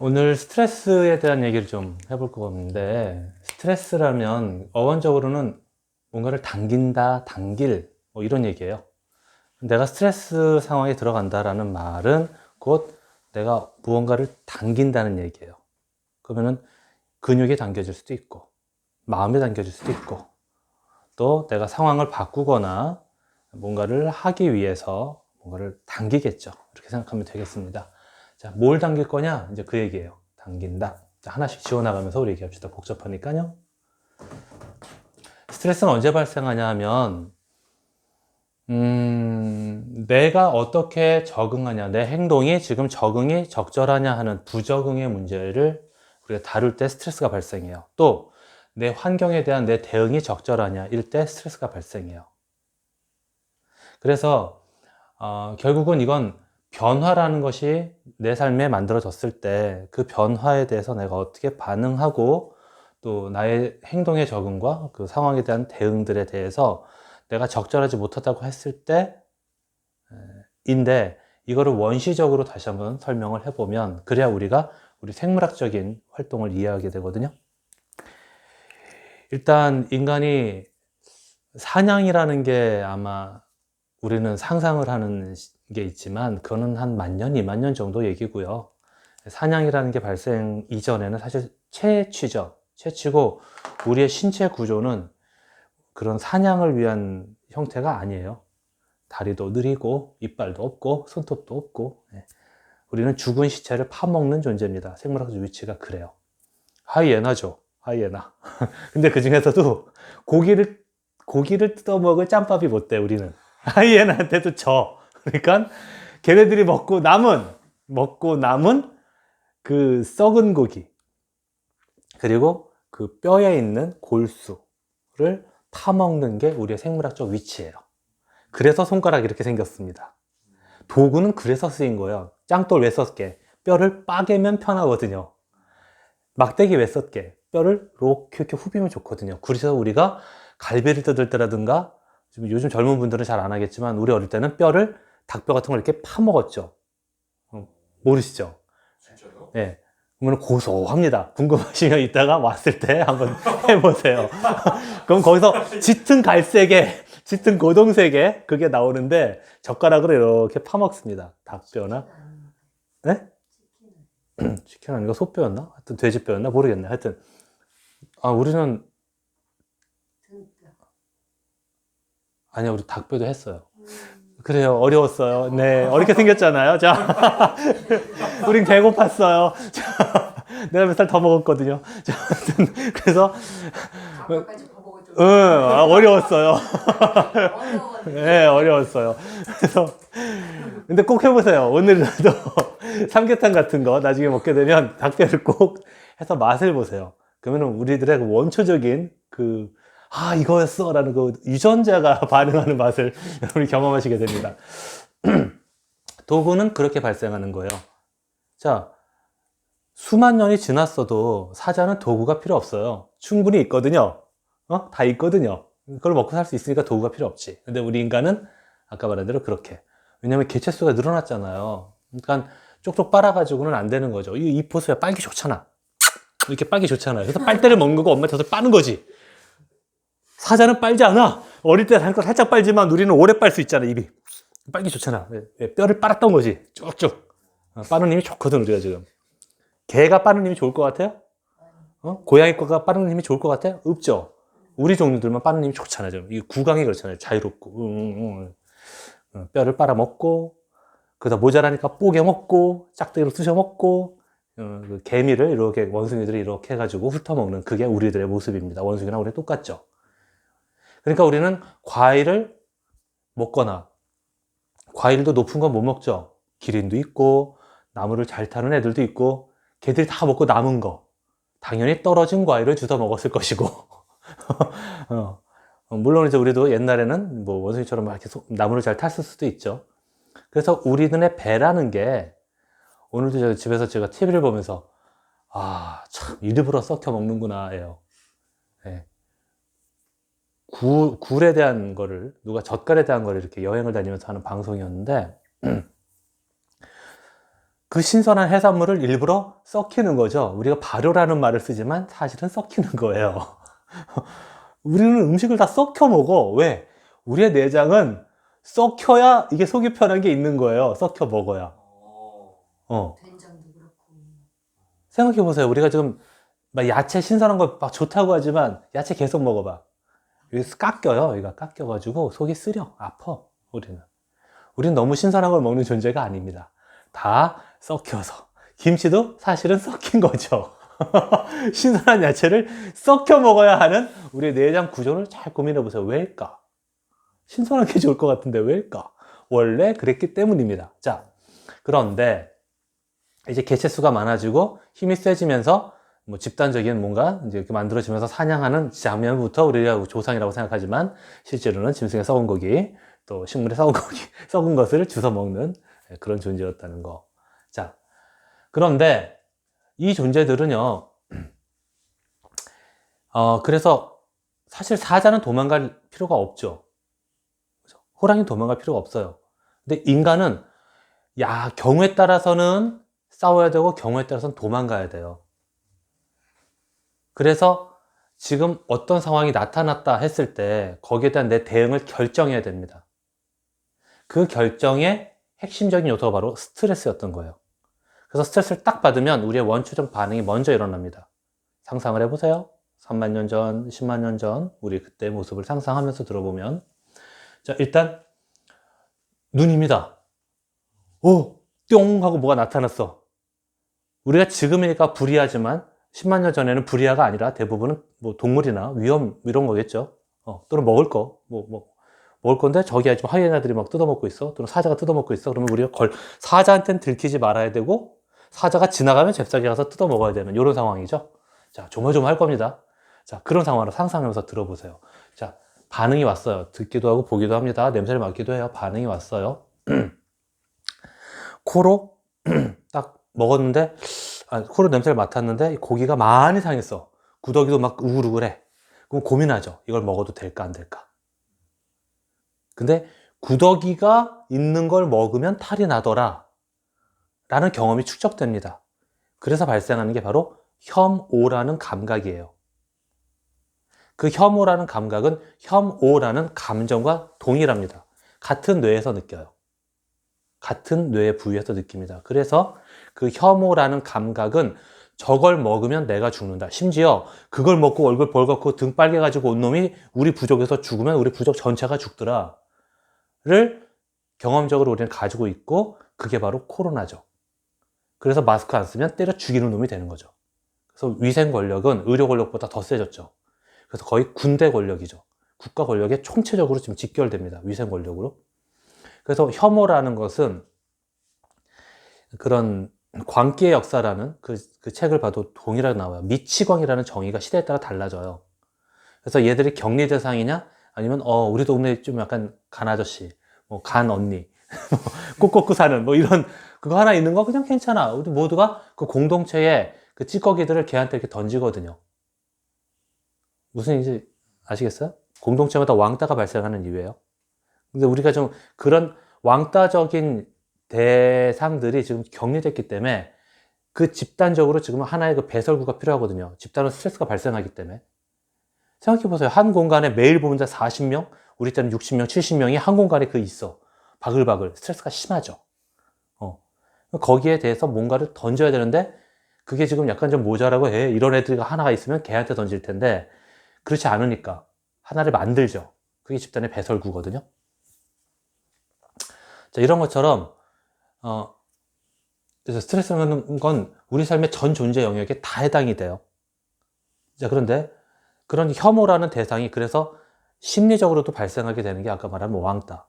오늘 스트레스에 대한 얘기를 좀 해볼 건데, 스트레스라면 어원적으로는 뭔가를 당긴다, 당길, 뭐 이런 얘기예요. 내가 스트레스 상황에 들어간다라는 말은 곧 내가 무언가를 당긴다는 얘기예요. 그러면은 근육이 당겨질 수도 있고, 마음이 당겨질 수도 있고, 또 내가 상황을 바꾸거나 뭔가를 하기 위해서 뭔가를 당기겠죠. 이렇게 생각하면 되겠습니다. 자, 뭘 당길 거냐? 이제 그 얘기예요. 당긴다. 자, 하나씩 지워나가면서 우리 얘기합시다. 복잡하니까요. 스트레스는 언제 발생하냐 하면, 내가 어떻게 적응하냐, 내 행동이 지금 적응이 적절하냐 하는 부적응의 문제를 우리가 다룰 때 스트레스가 발생해요. 또, 내 환경에 대한 내 대응이 적절하냐, 일 때 스트레스가 발생해요. 그래서, 결국은 이건 변화라는 것이 내 삶에 만들어졌을 때 그 변화에 대해서 내가 어떻게 반응하고 또 나의 행동의 적응과 그 상황에 대한 대응들에 대해서 내가 적절하지 못하다고 했을 때인데 이거를 원시적으로 다시 한번 설명을 해보면 그래야 우리가 우리 생물학적인 활동을 이해하게 되거든요. 일단 인간이 사냥이라는 게 아마 우리는 상상을 하는 게 있지만 그거는 한 10,000년, 20,000년 정도 얘기고요. 사냥이라는 게 발생 이전에는 사실 채취죠. 채취고 우리의 신체 구조는 그런 사냥을 위한 형태가 아니에요. 다리도 느리고 이빨도 없고 손톱도 없고 우리는 죽은 시체를 파먹는 존재입니다. 생물학적 위치가 그래요. 하이에나죠. 하이에나. 근데 그 중에서도 고기를 뜯어먹을 짬밥이 못 돼, 우리는. 하이에나한테도 져. 그러니까 걔네들이 먹고 남은 그 썩은 고기 그리고 그 뼈에 있는 골수를 파먹는 게 우리의 생물학적 위치예요. 그래서 손가락이 이렇게 생겼습니다. 도구는 그래서 쓰인 거예요. 짱돌 왜 썼게? 뼈를 빠개면 편하거든요. 막대기 왜 썼게? 뼈를 이렇게 후비면 좋거든요. 그래서 우리가 갈비를 뜯을 때라든가 요즘 젊은 분들은 잘 안 하겠지만 우리 어릴 때는 닭뼈 같은 걸 이렇게 파먹었죠. 모르시죠? 진짜요? 예. 그러면 고소합니다. 궁금하시면 이따가 왔을 때 한번 해보세요. 그럼 거기서 짙은 고동색에 그게 나오는데 젓가락으로 이렇게 파먹습니다. 닭뼈나. 네? 치킨 아니고 소뼈였나? 하여튼 돼지뼈였나? 모르겠네. 하여튼. 우리는, 아니요, 우리 닭뼈도 했어요. 그래요. 어려웠어요. 네. 어렵게 생겼잖아요. 자. 우린 배고팠어요. 자. 내가 몇 살 더 먹었거든요. 자. 하여튼, 그래서, 아까까지 버벅을 좀 어려웠어요. 어려워가지고 네, 어려웠어요. 그래서, 근데 꼭 해보세요. 오늘이라도 삼계탕 같은 거 나중에 먹게 되면 닭뼈를 꼭 해서 맛을 보세요. 그러면 우리들의 그 원초적인 이거였어 라는 그 유전자가 반응하는 맛을 여러분이 경험하시게 됩니다. 도구는 그렇게 발생하는 거예요. 자, 수만 년이 지났어도 사자는 도구가 필요 없어요. 충분히 있거든요. 다 있거든요. 그걸 먹고 살 수 있으니까 도구가 필요 없지. 근데 우리 인간은 아까 말한 대로 그렇게. 왜냐면 개체수가 늘어났잖아요. 그러니까 쪽쪽 빨아가지고는 안 되는 거죠. 이 보세요. 빨기 좋잖아. 이렇게 빨기 좋잖아요. 그래서 빨대를 먹는 거고 엄마 젖을 빠는 거지. 사자는 빨지 않아. 어릴 때 살짝 빨지만 우리는 오래 빨 수 있잖아, 입이. 빨기 좋잖아. 뼈를 빨았던 거지. 쭉쭉. 빠는 힘이 좋거든, 우리가 지금. 개가 빠는 힘이 좋을 것 같아요? 고양이 거가 빠는 힘이 좋을 것 같아요? 없죠. 우리 종류들만 빠는 힘이 좋잖아요. 지금. 이 구강이 그렇잖아요. 자유롭고. 뼈를 빨아먹고, 그러다 모자라니까 뽀개 먹고, 짝대기로 쑤셔 먹고, 그 개미를 이렇게 원숭이들이 이렇게 해가지고 훑어먹는 그게 우리들의 모습입니다. 원숭이랑 우리 똑같죠. 그러니까 우리는 과일을 먹거나, 과일도 높은 건 못 먹죠. 기린도 있고, 나무를 잘 타는 애들도 있고, 걔들이 다 먹고 남은 거. 당연히 떨어진 과일을 주워 먹었을 것이고. 물론 이제 우리도 옛날에는 뭐 원숭이처럼 막 이렇게 나무를 잘 탔을 수도 있죠. 그래서 우리들의 배라는 게 오늘도 집에서 제가 TV를 보면서 참 일부러 썩혀 먹는구나예요. 예. 굴에 대한 거를 누가 젓갈에 대한 거를 이렇게 여행을 다니면서 하는 방송이었는데 그 신선한 해산물을 일부러 썩히는 거죠. 우리가 발효라는 말을 쓰지만 사실은 썩히는 거예요. 우리는 음식을 다 썩혀 먹어. 왜? 우리의 내장은 썩혀야 이게 속이 편한 게 있는 거예요. 썩혀 먹어야. 된장도 그렇고. 생각해 보세요. 우리가 지금 막 야채 신선한 거 막 좋다고 하지만 야채 계속 먹어봐. 여기서 깎여요. 여기가 깎여가지고 속이 쓰려. 아파. 우리는 너무 신선한 걸 먹는 존재가 아닙니다. 다 썩혀서. 김치도 사실은 썩힌 거죠. 신선한 야채를 썩혀 먹어야 하는 우리의 내장 구조를 잘 고민해 보세요. 왜일까? 신선한 게 좋을 것 같은데 왜일까? 원래 그랬기 때문입니다. 자, 그런데 이제 개체수가 많아지고 힘이 세지면서 뭐 집단적인 뭔가 이제 이렇게 만들어지면서 사냥하는 장면부터 우리가 조상이라고 생각하지만 실제로는 짐승의 썩은 고기, 또 식물의 썩은 고기, 썩은 것을 주워 먹는 그런 존재였다는 거. 자, 그런데 이 존재들은요, 그래서 사실 사자는 도망갈 필요가 없죠. 호랑이 도망갈 필요가 없어요. 근데 인간은 경우에 따라서는 싸워야 되고 경우에 따라서는 도망가야 돼요. 그래서 지금 어떤 상황이 나타났다 했을 때 거기에 대한 내 대응을 결정해야 됩니다. 그 결정의 핵심적인 요소가 바로 스트레스였던 거예요. 그래서 스트레스를 딱 받으면 우리의 원초적 반응이 먼저 일어납니다. 상상을 해보세요. 3만 년 전, 10만 년 전 우리 그때의 모습을 상상하면서 들어보면, 자, 일단 눈입니다. 오! 뿅! 하고 뭐가 나타났어. 우리가 지금이니까 불이하지만 10만 년 전에는 불이하가 아니라 대부분은 뭐 동물이나 위험 이런 거겠죠. 또는 먹을 거, 먹을 건데 저기 지금 하이에나들이 막 뜯어먹고 있어. 또는 사자가 뜯어먹고 있어. 그러면 우리가 사자한테는 들키지 말아야 되고 사자가 지나가면 잽싸게 가서 뜯어먹어야 되는 이런 상황이죠. 자, 조마조마할 겁니다. 자, 그런 상황을 상상하면서 들어보세요. 자, 반응이 왔어요. 듣기도 하고 보기도 합니다. 냄새를 맡기도 해요. 반응이 왔어요. 코로 딱 먹었는데, 코로 냄새를 맡았는데 고기가 많이 상했어. 구더기도 막 우글우글해. 그럼 고민하죠. 이걸 먹어도 될까 안 될까. 근데 구더기가 있는 걸 먹으면 탈이 나더라 라는 경험이 축적됩니다. 그래서 발생하는 게 바로 혐오라는 감각이에요. 그 혐오라는 감각은 혐오라는 감정과 동일합니다. 같은 뇌에서 느껴요. 같은 뇌의 부위에서 느낍니다. 그래서 그 혐오라는 감각은 저걸 먹으면 내가 죽는다. 심지어 그걸 먹고 얼굴 벌겋고 등 빨개가지고 온 놈이 우리 부족에서 죽으면 우리 부족 전체가 죽더라 를 경험적으로 우리는 가지고 있고, 그게 바로 코로나죠. 그래서 마스크 안 쓰면 때려 죽이는 놈이 되는 거죠. 그래서 위생 권력은 의료 권력보다 더 세졌죠. 그래서 거의 군대 권력이죠. 국가 권력에 총체적으로 지금 직결됩니다. 위생 권력으로. 그래서 혐오라는 것은 그런 광기의 역사라는 그 책을 봐도 동일하게 나와요. 미치광이라는 정의가 시대에 따라 달라져요. 그래서 얘들이 격리 대상이냐 아니면 우리 동네 좀 약간 간 아저씨, 뭐 간 언니, 꼭 꺾고 사는 뭐 이런 그거 하나 있는 거 그냥 괜찮아. 우리 모두가 그 공동체에 그 찌꺼기들을 걔한테 이렇게 던지거든요. 무슨 얘기인지 아시겠어요? 공동체마다 왕따가 발생하는 이유예요. 근데 우리가 좀 그런 왕따적인 대상들이 지금 격리됐기 때문에 그 집단적으로 지금 하나의 그 배설구가 필요하거든요. 집단은 스트레스가 발생하기 때문에. 생각해보세요. 한 공간에 매일 보는 자 40명, 우리 때는 60명, 70명이 한 공간에 있어. 바글바글. 스트레스가 심하죠. 거기에 대해서 뭔가를 던져야 되는데, 그게 지금 약간 좀 모자라고 해. 이런 애들이 하나가 있으면 걔한테 던질 텐데, 그렇지 않으니까 하나를 만들죠. 그게 집단의 배설구거든요. 자, 이런 것처럼, 그래서 스트레스라는 건 우리 삶의 전 존재 영역에 다 해당이 돼요. 자, 그런데 그런 혐오라는 대상이 그래서 심리적으로도 발생하게 되는 게 아까 말한 왕따.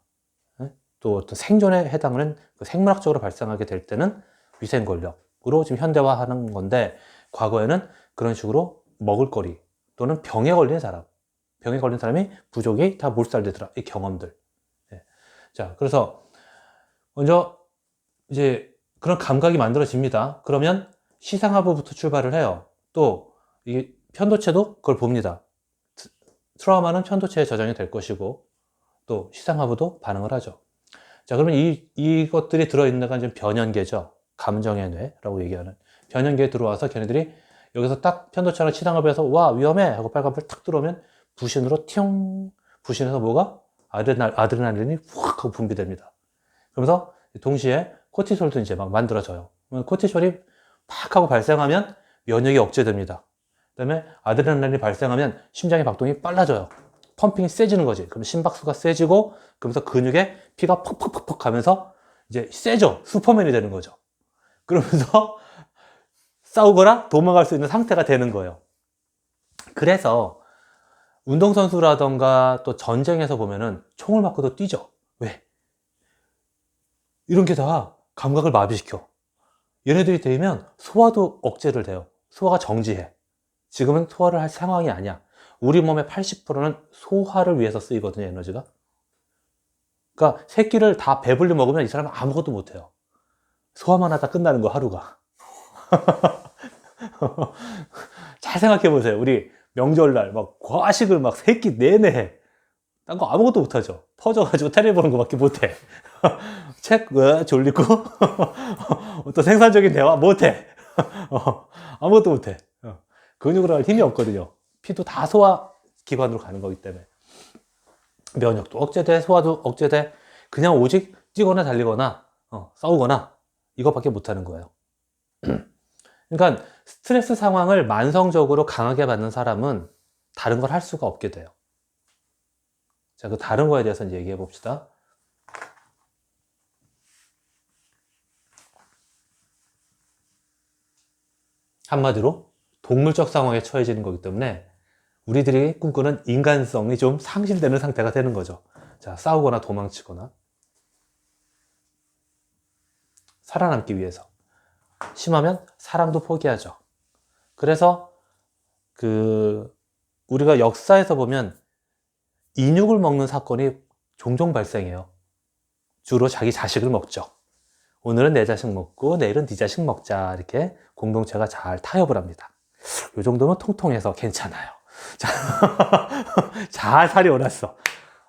또 어떤 생존에 해당하는 생물학적으로 발생하게 될 때는 위생 권력으로 지금 현대화하는 건데, 과거에는 그런 식으로 먹을거리 또는 병에 걸린 사람이 부족이 다 몰살되더라. 이 경험들. 자, 그래서 먼저 이제 그런 감각이 만들어집니다. 그러면 시상하부부터 출발을 해요. 또 이 편도체도 그걸 봅니다. 트라우마는 편도체에 저장이 될 것이고, 또 시상하부도 반응을 하죠. 자, 그러면 이것들이 들어있는 데가 이제 변연계죠. 감정의 뇌라고 얘기하는 변연계에 들어와서 걔네들이 여기서 딱 편도처럼 치장을 해서 와 위험해 하고 빨간불 탁 들어오면 부신으로 팅 부신해서 뭐가 아드레날린이 확 하고 분비됩니다. 그러면서 동시에 코티솔도 이제 막 만들어져요. 코티솔이 팍 하고 발생하면 면역이 억제됩니다. 그다음에 아드레날린이 발생하면 심장의 박동이 빨라져요. 펌핑이 세지는 거지. 그럼 심박수가 세지고 그러면서 근육에 피가 퍽퍽퍽퍽 가면서 이제 세져. 슈퍼맨이 되는 거죠. 그러면서 싸우거나 도망갈 수 있는 상태가 되는 거예요. 그래서 운동선수라던가 또 전쟁에서 보면은 총을 맞고도 뛰죠. 왜? 이런 게 다 감각을 마비시켜. 얘네들이 되면 소화도 억제를 돼요. 소화가 정지해. 지금은 소화를 할 상황이 아니야. 우리 몸의 80%는 소화를 위해서 쓰이거든요, 에너지가. 그러니까 새끼를 다 배불리 먹으면 이 사람은 아무것도 못해요. 소화만 하다 끝나는 거, 하루가. 잘 생각해 보세요. 우리 명절날 막 과식을 막 새끼 내내 해. 딴 거 아무것도 못하죠. 퍼져가지고 테레비 보는 거밖에 못해. 책 졸리고 또 생산적인 대화 못해. 아무것도 못해. 근육으로 할 힘이 없거든요. 피도 다 소화기관으로 가는 거기 때문에 면역도 억제돼, 소화도 억제돼. 그냥 오직 뛰거나 달리거나 싸우거나 이것밖에 못하는 거예요. 그러니까 스트레스 상황을 만성적으로 강하게 받는 사람은 다른 걸 할 수가 없게 돼요. 자, 그 다른 거에 대해서 이제 얘기해 봅시다. 한마디로 동물적 상황에 처해지는 거기 때문에 우리들이 꿈꾸는 인간성이 좀 상실되는 상태가 되는 거죠. 자, 싸우거나 도망치거나 살아남기 위해서. 심하면 사랑도 포기하죠. 그래서 우리가 역사에서 보면 인육을 먹는 사건이 종종 발생해요. 주로 자기 자식을 먹죠. 오늘은 내 자식 먹고 내일은 네 자식 먹자. 이렇게 공동체가 잘 타협을 합니다. 이 정도면 통통해서 괜찮아요. 자, 잘 살이 올랐어.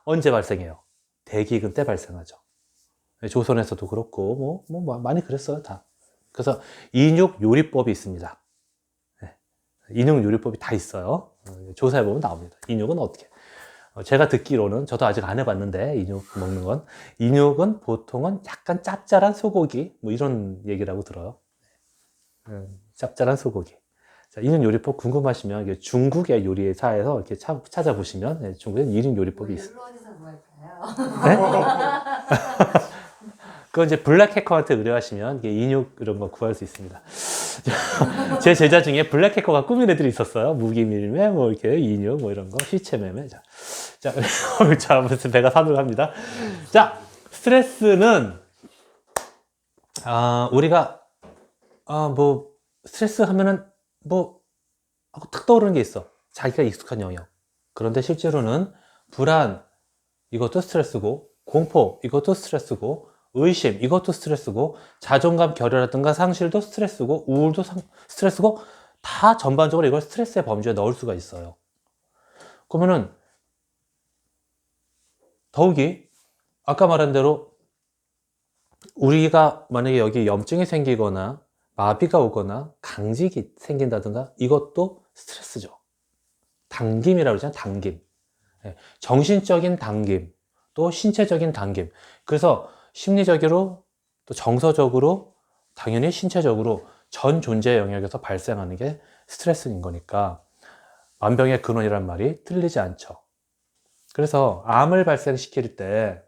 언제 발생해요? 대기근 때 발생하죠. 조선에서도 그렇고 뭐 많이 그랬어요, 다. 그래서 인육 요리법이 있습니다. 인육 요리법이 다 있어요. 조사해 보면 나옵니다. 인육은 어떻게? 제가 듣기로는 저도 아직 안 해봤는데 인육 먹는 건 인육은 보통은 약간 짭짤한 소고기 뭐 이런 얘기라고 들어요. 짭짤한 소고기. 자, 인육 요리법 궁금하시면 중국의 요리사에서 이렇게 찾아보시면 중국에 인육 요리법이 있어요. 어디서 구할까요? 네? 그건 이제 블랙 해커한테 의뢰하시면 인육 이런 거 구할 수 있습니다. 제 제자 중에 블랙 해커가 꾸민 애들이 있었어요. 무기 밀매, 뭐 이렇게 인육, 뭐 이런 거, 시체 매매. 자, 무슨 배가 사들어갑니다. 자, 스트레스는 우리가 뭐 스트레스 하면은 뭐 하고 탁 떠오르는 게 있어. 자기가 익숙한 영역. 그런데 실제로는 불안 이것도 스트레스고, 공포 이것도 스트레스고, 의심 이것도 스트레스고, 자존감 결여라든가 상실도 스트레스고, 우울도 스트레스고, 다 전반적으로 이걸 스트레스의 범주에 넣을 수가 있어요. 그러면은 더욱이 아까 말한 대로 우리가 만약에 여기 염증이 생기거나 마비가 오거나 강직이 생긴다든가 이것도 스트레스죠. 당김이라고 그러잖아요. 당김. 정신적인 당김, 또 신체적인 당김. 그래서 심리적으로 또 정서적으로 당연히 신체적으로 전 존재 영역에서 발생하는 게 스트레스인 거니까 만병의 근원이란 말이 틀리지 않죠. 그래서 암을 발생시킬 때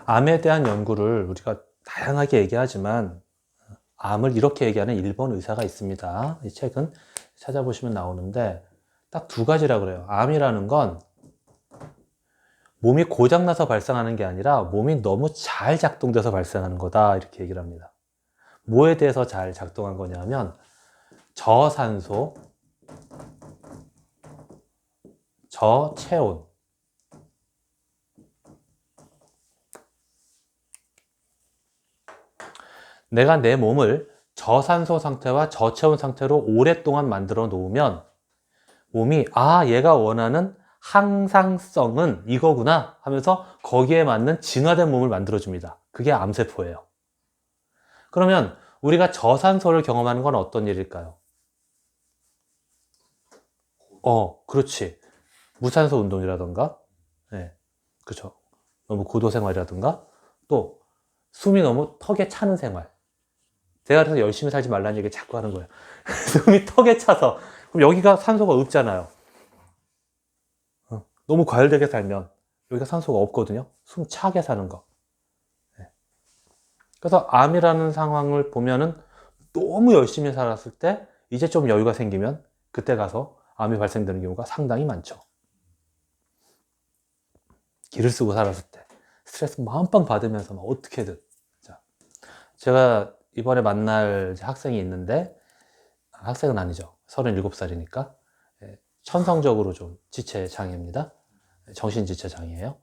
암에 대한 연구를 우리가 다양하게 얘기하지만 암을 이렇게 얘기하는 일본 의사가 있습니다. 이 책은 찾아보시면 나오는데 딱 두 가지라고 그래요. 암이라는 건 몸이 고장나서 발생하는 게 아니라 몸이 너무 잘 작동돼서 발생하는 거다 이렇게 얘기를 합니다. 뭐에 대해서 잘 작동한 거냐면 저산소, 저체온, 내가 내 몸을 저산소 상태와 저체온 상태로 오랫동안 만들어 놓으면 몸이 얘가 원하는 항상성은 이거구나 하면서 거기에 맞는 진화된 몸을 만들어 줍니다. 그게 암세포예요. 그러면 우리가 저산소를 경험하는 건 어떤 일일까요? 그렇지. 무산소 운동이라던가, 네, 그렇죠. 너무 고도 생활이라든가, 또 숨이 너무 턱에 차는 생활. 제가 그래서 열심히 살지 말라는 얘기 자꾸 하는 거예요. 숨이 턱에 차서, 그럼 여기가 산소가 없잖아요. 너무 과열되게 살면 여기가 산소가 없거든요. 숨 차게 사는 거. 네. 그래서 암이라는 상황을 보면은 너무 열심히 살았을 때 이제 좀 여유가 생기면 그때 가서 암이 발생되는 경우가 상당히 많죠. 기를 쓰고 살았을 때 스트레스 만빵 받으면서 막 어떻게든. 자, 제가 이번에 만날 학생이 있는데, 학생은 아니죠. 37살이니까 천성적으로 좀 지체장애입니다. 정신지체장애예요.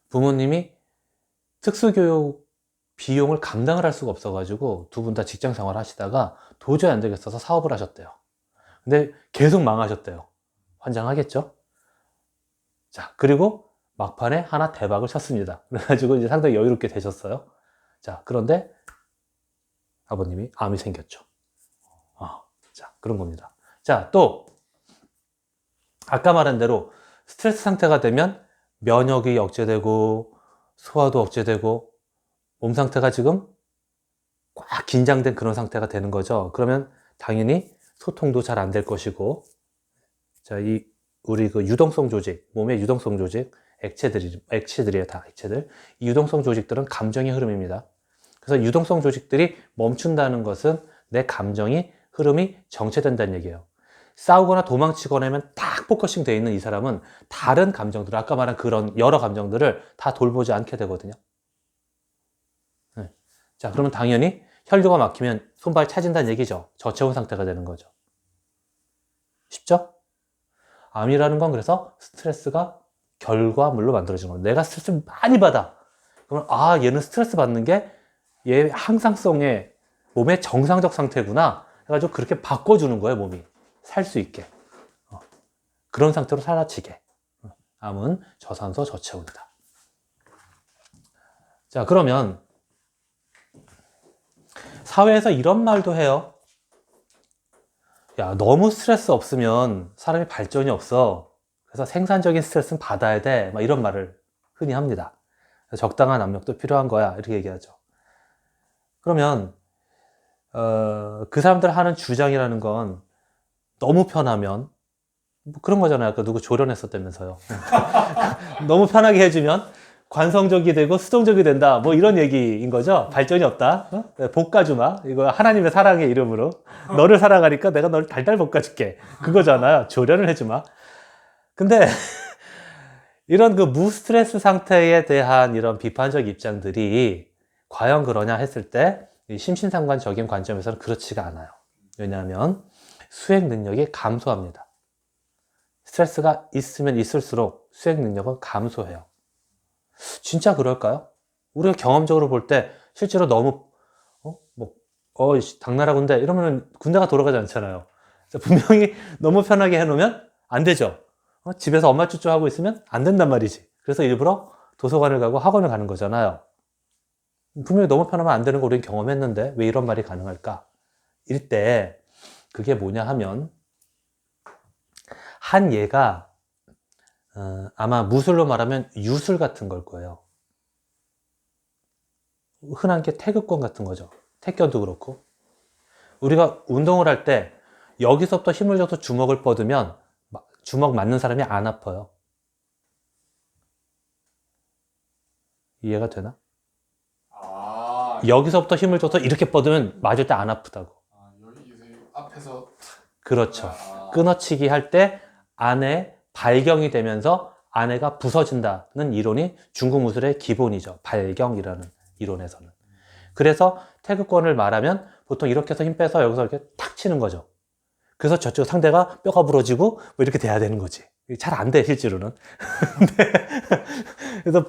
부모님이 특수교육 비용을 감당을 할 수가 없어가지고 두 분 다 직장 생활 하시다가 도저히 안 되겠어서 사업을 하셨대요. 근데 계속 망하셨대요. 환장하겠죠? 자, 그리고 막판에 하나 대박을 쳤습니다. 그래가지고 이제 상당히 여유롭게 되셨어요. 자, 그런데 아버님이 암이 생겼죠. 자, 그런 겁니다. 자, 또 아까 말한 대로 스트레스 상태가 되면 면역이 억제되고 소화도 억제되고 몸 상태가 지금 꽉 긴장된 그런 상태가 되는 거죠. 그러면 당연히 소통도 잘 안 될 것이고, 자, 우리 그 유동성 조직, 몸의 유동성 조직, 액체들이에요, 다 액체들. 이 유동성 조직들은 감정의 흐름입니다. 그래서 유동성 조직들이 멈춘다는 것은 내 감정이 흐름이 정체된다는 얘기예요. 싸우거나 도망치거나 하면 딱 포커싱 되어 있는 이 사람은 다른 감정들, 아까 말한 그런 여러 감정들을 다 돌보지 않게 되거든요. 네. 자, 그러면 당연히 혈류가 막히면 손발 차진다는 얘기죠. 저체온 상태가 되는 거죠. 쉽죠? 암이라는 건 그래서 스트레스가 결과물로 만들어지는 거예요. 내가 스트레스를 많이 받아. 그러면 얘는 스트레스 받는 게 얘 항상성의 몸의 정상적 상태구나 해가지고 그렇게 바꿔주는 거예요. 몸이 살 수 있게, 그런 상태로 살아치게. 암은 저산소 저체온이다. 자, 그러면 사회에서 이런 말도 해요. 야, 너무 스트레스 없으면 사람이 발전이 없어. 그래서 생산적인 스트레스는 받아야 돼. 막 이런 말을 흔히 합니다. 적당한 압력도 필요한 거야. 이렇게 얘기하죠. 그러면 그 사람들 하는 주장이라는 건 너무 편하면 뭐 그런 거잖아요. 아까 누구 조련했었다면서요. 너무 편하게 해주면 관성적이 되고 수동적이 된다. 뭐 이런 얘기인 거죠. 발전이 없다. 볶아주마. 이거 하나님의 사랑의 이름으로. 너를 사랑하니까 내가 너를 달달 볶아줄게. 그거잖아요. 조련을 해주마. 근데 이런 그 무스트레스 상태에 대한 이런 비판적 입장들이 과연 그러냐 했을 때 심신상관적인 관점에서는 그렇지가 않아요. 왜냐하면 수행 능력이 감소합니다. 스트레스가 있으면 있을수록 수행 능력은 감소해요. 진짜 그럴까요? 우리가 경험적으로 볼 때 실제로 너무 당나라 군대 이러면 군대가 돌아가지 않잖아요. 분명히 너무 편하게 해놓으면 안 되죠. 집에서 엄마 쭈쭈 하고 있으면 안 된단 말이지. 그래서 일부러 도서관을 가고 학원을 가는 거잖아요. 분명히 너무 편하면 안 되는 거 우리는 경험했는데 왜 이런 말이 가능할까? 이럴 때 그게 뭐냐 하면 한 예가 아마 무술로 말하면 유술 같은 걸 거예요. 흔한 게 태극권 같은 거죠. 태권도 그렇고. 우리가 운동을 할 때 여기서부터 힘을 줘서 주먹을 뻗으면 주먹 맞는 사람이 안 아파요. 이해가 되나? 여기서부터 힘을 줘서 이렇게 뻗으면 맞을 때 안 아프다고. 여기 앞에서 그렇죠. 끊어치기 할 때 안에 발경이 되면서 안에가 부서진다는 이론이 중국 무술의 기본이죠. 발경이라는 이론에서는. 그래서 태극권을 말하면 보통 이렇게 해서 힘 빼서 여기서 이렇게 탁 치는 거죠. 그래서 저쪽 상대가 뼈가 부러지고 뭐 이렇게 돼야 되는 거지. 잘 안 돼, 실제로는. 그래서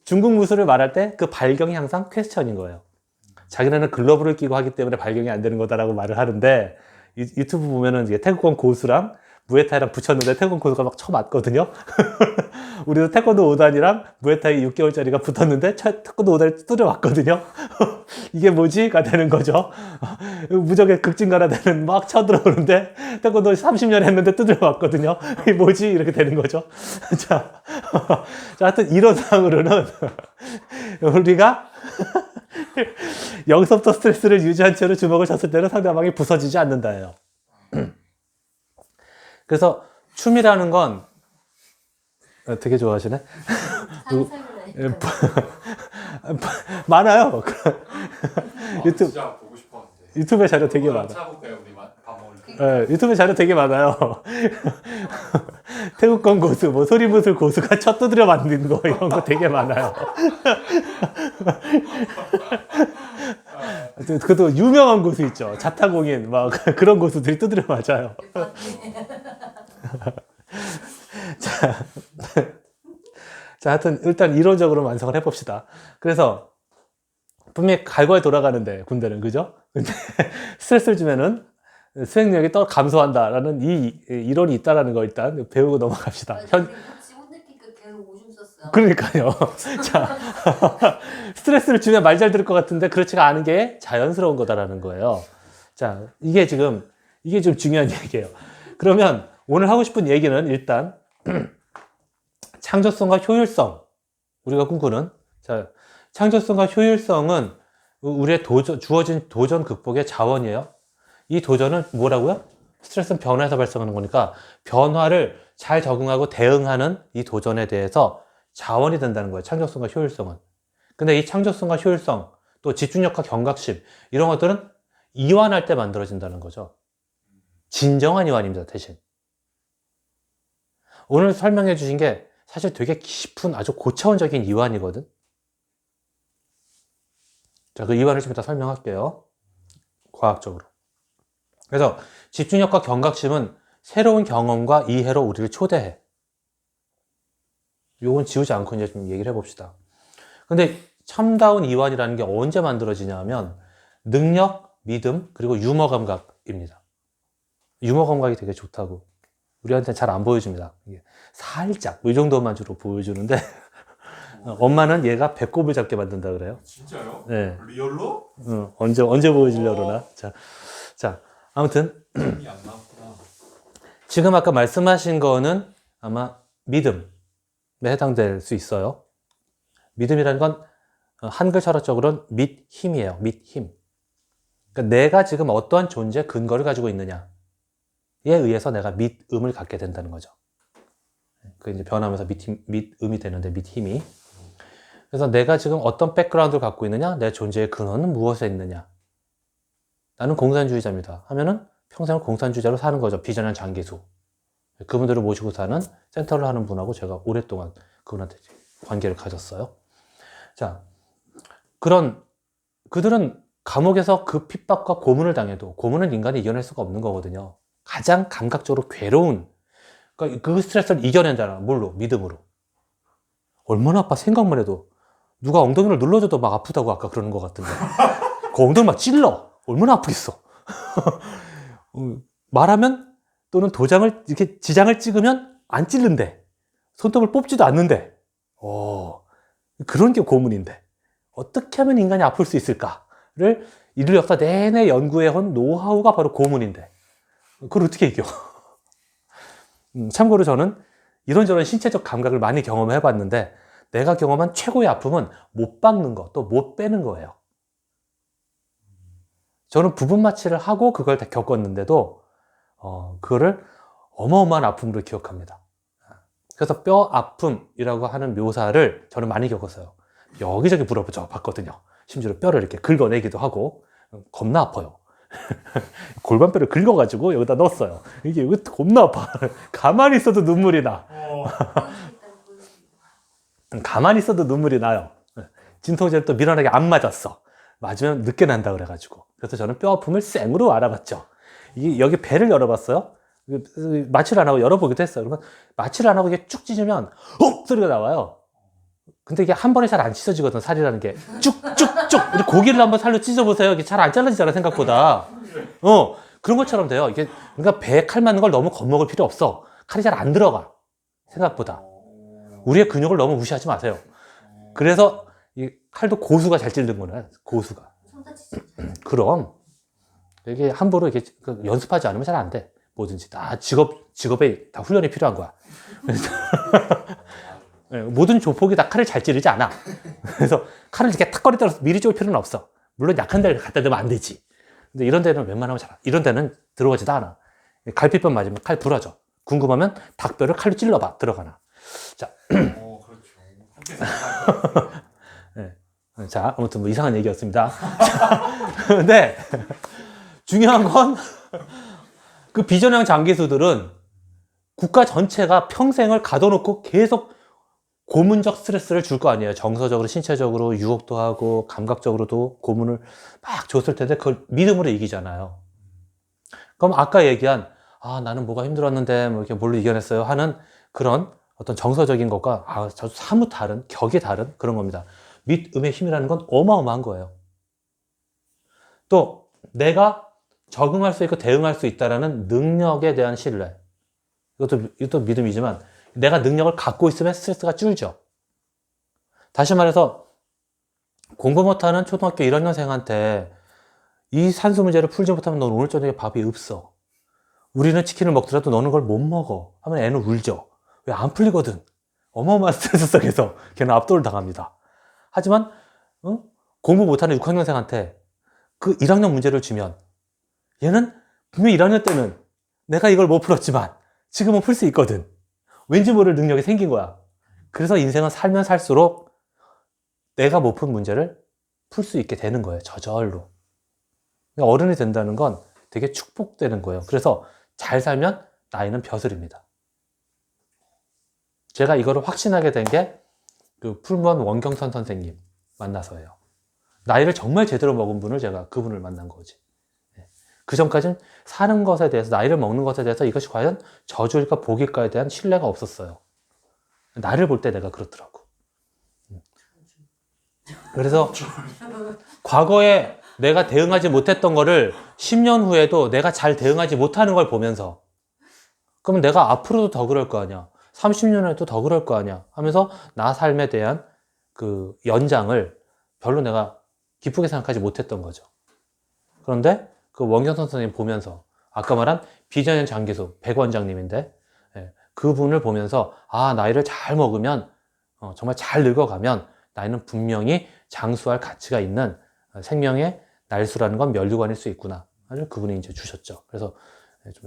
중국 무술을 말할 때 그 발경이 항상 퀘스천인 거예요. 자기네는 글러브를 끼고 하기 때문에 발경이 안 되는 거다라고 말을 하는데, 유튜브 보면은 이제 태극권 고수랑 무에타이랑 붙였는데 태권 고수가 막 쳐맞거든요. 우리도 태권도 5단이랑 무에타이 6개월짜리가 붙었는데 태권도 5단이 두드려 맞거든요. 이게 뭐지?가 되는 거죠. 무적의 극진가라 되는 막 쳐들어오는데 태권도 30년 했는데 두드려 맞거든요. 이게 뭐지? 이렇게 되는 거죠. 자, 하여튼 이런 상으로는 우리가 여기서부터 스트레스를 유지한 채로 주먹을 쳤을 때는 상대방이 부서지지 않는다예요. 그래서 춤이라는 건 되게 좋아하시네. 상상을 많아요. 유튜브 진짜 보고 싶었는데. 유튜브에 자료 되게 많아. 찾아볼까요, 우리 밥 먹을 때? 네, 유튜브에 자료 되게 많아요. 태국권 고수, 뭐 소리무술 고수가 첫 두드려 맞는 거 이런 거 되게 많아요. 그것도 유명한 고수 있죠. 자타공인 막 그런 고수들이 두드려 맞아요. 자, 하여튼 일단 이론적으로 완성을 해봅시다. 그래서 분명히 갈고에 돌아가는데 군대는 그죠? 근데 스트레스를 주면은 수행력이 또 감소한다라는 이 이론이 있다라는 거 일단 배우고 넘어갑시다. 혹시 혼내니까 계속 오줌 쌌어요. 그러니까요. 자, 스트레스를 주면 말 잘 들을 것 같은데 그렇지가 않은 게 자연스러운 거다라는 거예요. 자, 이게 좀 중요한 얘기예요. 그러면 오늘 하고 싶은 얘기는 일단 창조성과 효율성, 우리가 꿈꾸는 자, 창조성과 효율성은 우리의 주어진 도전 극복의 자원이에요. 이 도전은 뭐라고요? 스트레스는 변화에서 발생하는 거니까 변화를 잘 적응하고 대응하는 이 도전에 대해서 자원이 된다는 거예요. 창조성과 효율성은. 근데 이 창조성과 효율성, 또 집중력과 경각심 이런 것들은 이완할 때 만들어진다는 거죠. 진정한 이완입니다, 대신. 오늘 설명해 주신 게 사실 되게 깊은 아주 고차원적인 이완이거든. 자, 그 이완을 좀 이따 설명할게요. 과학적으로. 그래서 집중력과 경각심은 새로운 경험과 이해로 우리를 초대해. 요건 지우지 않고 이제 좀 얘기를 해봅시다. 근데 참다운 이완이라는 게 언제 만들어지냐 하면 능력, 믿음, 그리고 유머 감각입니다. 유머 감각이 되게 좋다고. 우리한테 잘 안 보여줍니다. 이게 살짝 이 정도만 주로 보여주는데 엄마는 얘가 배꼽을 잡게 만든다 그래요. 진짜요? 네. 리얼로? 언제 보여주려고 그러나. 자, 아무튼 힘이 안 나왔구나. 지금 아까 말씀하신 거는 아마 믿음에 해당될 수 있어요. 믿음이라는 건 한글 철학적으로는 믿힘이에요. 믿힘. 그러니까 내가 지금 어떠한 존재 근거를 가지고 있느냐에 의해서 내가 믿음을 갖게 된다는 거죠. 그 이제 변하면서 믿음이 되는데 믿힘이. 그래서 내가 지금 어떤 백그라운드를 갖고 있느냐, 내 존재의 근원은 무엇에 있느냐. 나는 공산주의자입니다. 하면은 평생을 공산주의자로 사는 거죠. 비전한 장기수. 그분들을 모시고 사는 센터를 하는 분하고 제가 오랫동안 그분한테 관계를 가졌어요. 자, 그들은 감옥에서 그 핍박과 고문을 당해도 고문은 인간이 이겨낼 수가 없는 거거든요. 가장 감각적으로 괴로운, 그러니까 그 스트레스를 이겨낸다는 뭘로? 믿음으로. 얼마나 아파 생각만 해도. 누가 엉덩이를 눌러줘도 막 아프다고 아까 그러는 것 같은데. 그 엉덩이 막 찔러. 얼마나 아프겠어. 말하면 또는 도장을 이렇게 지장을 찍으면 안 찔른대. 손톱을 뽑지도 않는데. 그런 게 고문인데. 어떻게 하면 인간이 아플 수 있을까를 인류 역사 내내 연구해온 노하우가 바로 고문인데. 그걸 어떻게 이겨? 참고로 저는 이런저런 신체적 감각을 많이 경험해 봤는데 내가 경험한 최고의 아픔은 못 박는 거, 또 못 빼는 거예요. 저는 부분 마취를 하고 그걸 다 겪었는데도 그거를 어마어마한 아픔으로 기억합니다. 그래서 뼈 아픔이라고 하는 묘사를 저는 많이 겪었어요. 여기저기 물어보죠 봤거든요. 심지어 뼈를 이렇게 긁어내기도 하고 겁나 아파요. 골반뼈를 긁어가지고 여기다 넣었어요. 이게 겁나 아파. 가만히 있어도 눈물이 나. 가만히 있어도 눈물이 나요. 진통제를 또 미련하게 안 맞았어. 맞으면 늦게 난다 그래가지고. 그래서 저는 뼈 아픔을 생으로 알아봤죠. 여기 배를 열어봤어요. 마취를 안 하고 열어보기도 했어요. 그러면 마취를 안 하고 이게 쭉 찢으면 소리가 나와요. 근데 이게 한 번에 잘 안 찢어지거든, 살이라는 게. 쭉쭉쭉. 고기를 한번 살로 찢어보세요. 이게 잘 안 잘라지잖아, 생각보다. 그런 것처럼 돼요. 이게 그러니까 배에 칼 맞는 걸 너무 겁먹을 필요 없어. 칼이 잘 안 들어가. 생각보다. 우리의 근육을 너무 무시하지 마세요. 그래서 이 칼도 고수가 잘 찌르는 거네. 고수가. 손다치지. 그럼 이게 함부로 이렇게 연습하지 않으면 잘 안 돼. 뭐든지 다 직업에 다 훈련이 필요한 거야. 그래서 모든 조폭이 다 칼을 잘 찌르지 않아. 그래서 칼을 이렇게 탁거리 떨어서 미리 쫄 필요는 없어. 물론 약한 데를 갖다 대면 안 되지. 근데 이런 데는 웬만하면 이런 데는 들어가지도 않아. 갈비뼈 맞으면 칼 부러져. 궁금하면 닭뼈를 칼로 찔러봐. 들어가나. 자, 그렇죠. 네. 자, 아무튼 뭐 이상한 얘기였습니다. 근데 중요한 건 그 비전형 장기수들은 국가 전체가 평생을 가둬놓고 계속 고문적 스트레스를 줄 거 아니에요. 정서적으로, 신체적으로, 유혹도 하고, 감각적으로도 고문을 막 줬을 텐데, 그걸 믿음으로 이기잖아요. 그럼 아까 얘기한, 나는 뭐가 힘들었는데, 뭐 이렇게 뭘로 이겨냈어요? 하는 그런 어떤 정서적인 것과, 저 사뭇 다른, 격이 다른 그런 겁니다. 믿음의 힘이라는 건 어마어마한 거예요. 또, 내가 적응할 수 있고 대응할 수 있다는 능력에 대한 신뢰. 이것도 믿음이지만, 내가 능력을 갖고 있으면 스트레스가 줄죠. 다시 말해서 공부 못하는 초등학교 1학년생한테 이 산수 문제를 풀지 못하면 넌 오늘 저녁에 밥이 없어. 우리는 치킨을 먹더라도 너는 그걸 못 먹어. 하면 애는 울죠. 왜 안 풀리거든. 어마어마한 스트레스 속에서 걔는 압도를 당합니다. 하지만 공부 못하는 6학년생한테 그 1학년 문제를 주면 얘는 분명히 1학년 때는 내가 이걸 못 풀었지만 지금은 풀 수 있거든. 왠지 모를 능력이 생긴 거야. 그래서 인생은 살면 살수록 내가 못 푼 문제를 풀 수 있게 되는 거예요. 저절로. 그러니까 어른이 된다는 건 되게 축복되는 거예요. 그래서 잘 살면 나이는 벼슬입니다. 제가 이거를 확신하게 된 게 그 풀무원 원경선 선생님 만나서예요. 나이를 정말 제대로 먹은 분을 제가 그분을 만난 거지. 그 전까지는 사는 것에 대해서, 나이를 먹는 것에 대해서 이것이 과연 저주일까 복일까에 대한 신뢰가 없었어요. 나를 볼 때 내가 그렇더라고. 그래서 과거에 내가 대응하지 못했던 거를 10년 후에도 내가 잘 대응하지 못하는 걸 보면서, 그러면 내가 앞으로도 더 그럴 거 아니야. 30년 후에도 더 그럴 거 아니야. 하면서 나 삶에 대한 그 연장을 별로 내가 기쁘게 생각하지 못했던 거죠. 그런데 그 원경선 선생님 보면서, 아까 말한 비전형 장기수 백 원장님인데, 그분을 보면서 나이를 잘 먹으면, 정말 잘 늙어가면 나이는 분명히 장수할 가치가 있는 생명의 날수라는 건 면류관일 수 있구나. 를 그분이 이제 주셨죠. 그래서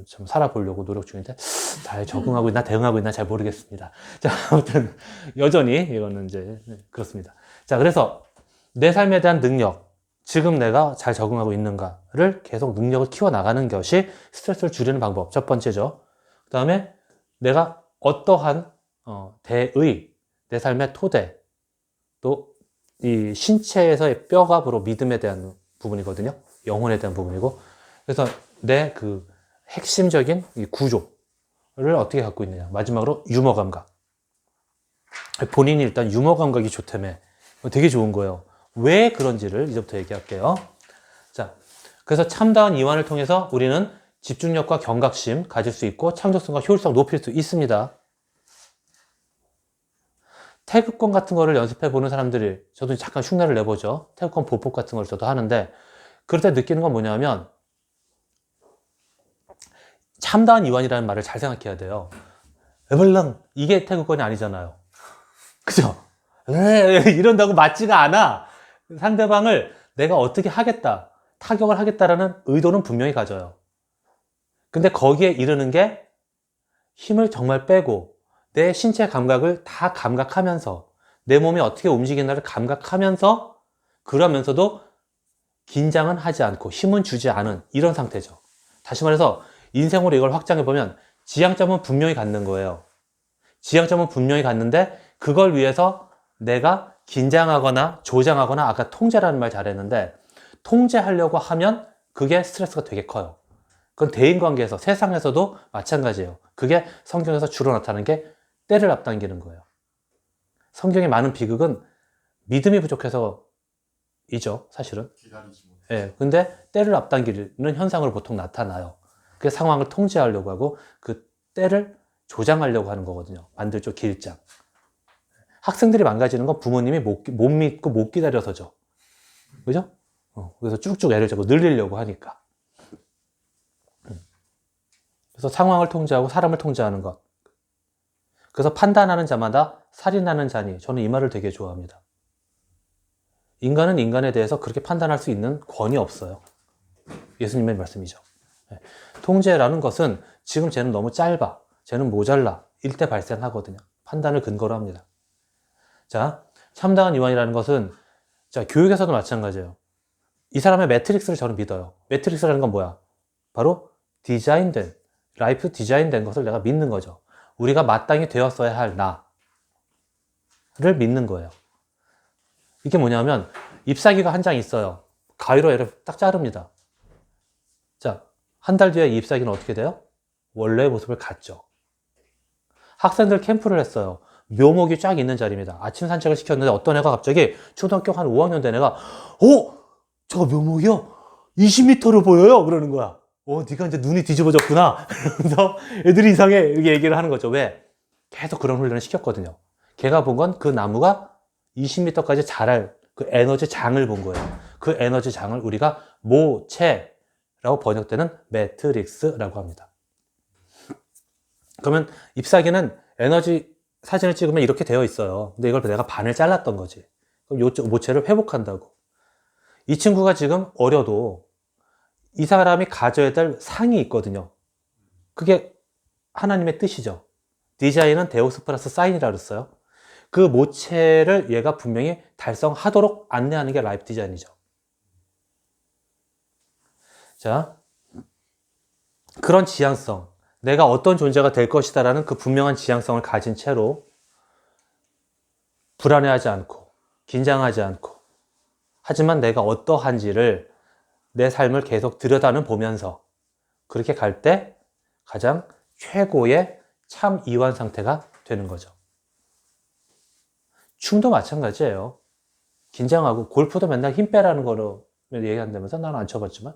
좀 살아보려고 노력 중인데 잘 적응하고 있나 대응하고 있나 잘 모르겠습니다. 자, 아무튼 여전히 이거는 이제 그렇습니다. 자, 그래서 내 삶에 대한 능력, 지금 내가 잘 적응하고 있는가를 계속 능력을 키워나가는 것이 스트레스를 줄이는 방법. 첫 번째죠. 그 다음에 내가 어떠한 대의, 내 삶의 토대, 또 이 신체에서의 뼈가 바로 믿음에 대한 부분이거든요. 영혼에 대한 부분이고. 그래서 내 그 핵심적인 이 구조를 어떻게 갖고 있느냐. 마지막으로 유머 감각. 본인이 일단 유머 감각이 좋다며. 되게 좋은 거예요. 왜 그런지를 이제부터 얘기할게요. 자, 그래서 참다운 이완을 통해서 우리는 집중력과 경각심 가질 수 있고 창조성과 효율성 높일 수 있습니다. 태극권 같은 거를 연습해 보는 사람들이, 저도 잠깐 흉내를 내보죠. 태극권 보폭 같은 걸 저도 하는데, 그럴 때 느끼는 건 뭐냐면 참다운 이완이라는 말을 잘 생각해야 돼요. 에벌랑 이게 태극권이 아니잖아요. 그죠? 이런다고 맞지가 않아. 상대방을 내가 어떻게 하겠다, 타격을 하겠다라는 의도는 분명히 가져요. 근데 거기에 이르는 게 힘을 정말 빼고 내 신체 감각을 다 감각하면서 내 몸이 어떻게 움직이나를 감각하면서, 그러면서도 긴장은 하지 않고 힘은 주지 않은 이런 상태죠. 다시 말해서 인생으로 이걸 확장해 보면 지향점은 분명히 갖는 거예요. 지향점은 분명히 갖는데 그걸 위해서 내가 긴장하거나 조장하거나, 아까 통제라는 말 잘했는데, 통제하려고 하면 그게 스트레스가 되게 커요. 그건 대인관계에서, 세상에서도 마찬가지예요. 그게 성경에서 주로 나타나는 게 때를 앞당기는 거예요. 성경의 많은 비극은 믿음이 부족해서이죠, 사실은. 기다리지 못해. 예, 근데 때를 앞당기는 현상으로 보통 나타나요. 그 상황을 통제하려고 하고 그 때를 조장하려고 하는 거거든요. 반대쪽 길장. 학생들이 망가지는 건 부모님이 못 믿고 못 기다려서죠. 그죠? 그래서 쭉쭉 애를 자꾸 늘리려고 하니까. 그래서 상황을 통제하고 사람을 통제하는 것. 그래서 판단하는 자마다 살인하는 자니, 저는 이 말을 되게 좋아합니다. 인간은 인간에 대해서 그렇게 판단할 수 있는 권위 없어요. 예수님의 말씀이죠. 통제라는 것은 지금 쟤는 너무 짧아, 쟤는 모자라, 일 때 발생하거든요. 판단을 근거로 합니다. 자, 참다한 이완이라는 것은, 자, 교육에서도 마찬가지예요. 이 사람의 매트릭스를 저는 믿어요. 매트릭스라는 건 뭐야? 바로 디자인된, 라이프 디자인된 것을 내가 믿는 거죠. 우리가 마땅히 되었어야 할 나를 믿는 거예요. 이게 뭐냐면, 잎사귀가 한 장 있어요. 가위로 얘를 딱 자릅니다. 자, 한 달 뒤에 이 잎사귀는 어떻게 돼요? 원래의 모습을 갖죠. 학생들 캠프를 했어요. 묘목이 쫙 있는 자리입니다. 아침 산책을 시켰는데 어떤 애가 갑자기 초등학교 한 5학년 된 애가 저거 묘목이요? 20m로 보여요? 그러는 거야. 네가 이제 눈이 뒤집어졌구나. 그래서 애들이 이상해. 이렇게 얘기를 하는 거죠. 왜? 계속 그런 훈련을 시켰거든요. 걔가 본 건 그 나무가 20m까지 자랄 그 에너지 장을 본 거예요. 그 에너지 장을 우리가 모체라고 번역되는 매트릭스라고 합니다. 그러면 잎사귀는 에너지 사진을 찍으면 이렇게 되어 있어요. 근데 이걸 내가 반을 잘랐던 거지. 그럼 요 모체를 회복한다고. 이 친구가 지금 어려도 이 사람이 가져야 될 상이 있거든요. 그게 하나님의 뜻이죠. 디자인은 데우스 플러스 사인이라고 그랬어요. 그 모체를 얘가 분명히 달성하도록 안내하는 게 라이프 디자인이죠. 자, 그런 지향성, 내가 어떤 존재가 될 것이다 라는 그 분명한 지향성을 가진 채로 불안해하지 않고 긴장하지 않고, 하지만 내가 어떠한지를 내 삶을 계속 들여다는 보면서 그렇게 갈 때 가장 최고의 참 이완 상태가 되는 거죠. 춤도 마찬가지예요. 긴장하고, 골프도 맨날 힘 빼라는 거로 얘기한다면서 나는 안 쳐봤지만